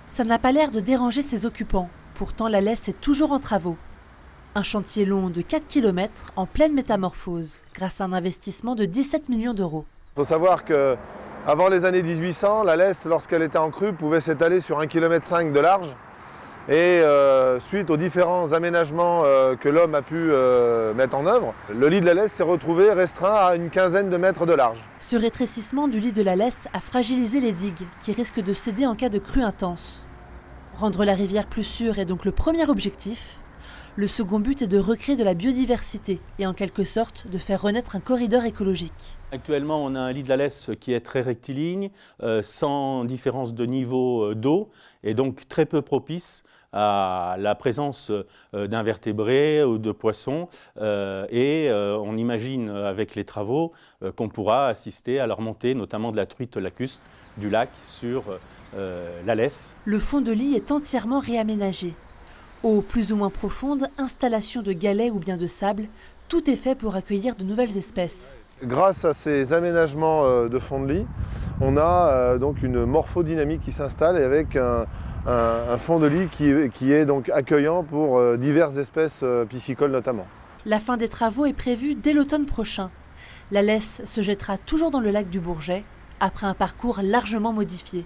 Ça n'a pas l'air de déranger ses occupants. Pourtant, la laisse est toujours en travaux. Un chantier long de 4 km en pleine métamorphose, grâce à un investissement de 17 millions d'euros. Il faut savoir qu'avant les années 1800, la laisse, lorsqu'elle était en crue, pouvait s'étaler sur 1,5 km de large. Et suite aux différents aménagements que l'homme a pu mettre en œuvre, le lit de la laisse s'est retrouvé restreint à une quinzaine de mètres de large. Ce rétrécissement du lit de la laisse a fragilisé les digues, qui risquent de céder en cas de crue intense. Rendre la rivière plus sûre est donc le premier objectif. Le second but est de recréer de la biodiversité et en quelque sorte de faire renaître un corridor écologique. Actuellement, on a un lit de la laisse qui est très rectiligne, sans différence de niveau d'eau et donc très peu propice à la présence d'invertébrés ou de poissons. On imagine avec les travaux qu'on pourra assister à la remontée notamment de la truite lacustre du lac sur la laisse. Le fond de lit est entièrement réaménagé. Eau plus ou moins profonde, installation de galets ou bien de sable, tout est fait pour accueillir de nouvelles espèces. Grâce à ces aménagements de fond de lit, on a donc une morphodynamique qui s'installe avec un fond de lit qui est donc accueillant pour diverses espèces piscicoles notamment. La fin des travaux est prévue dès l'automne prochain. La laisse se jettera toujours dans le lac du Bourget, après un parcours largement modifié.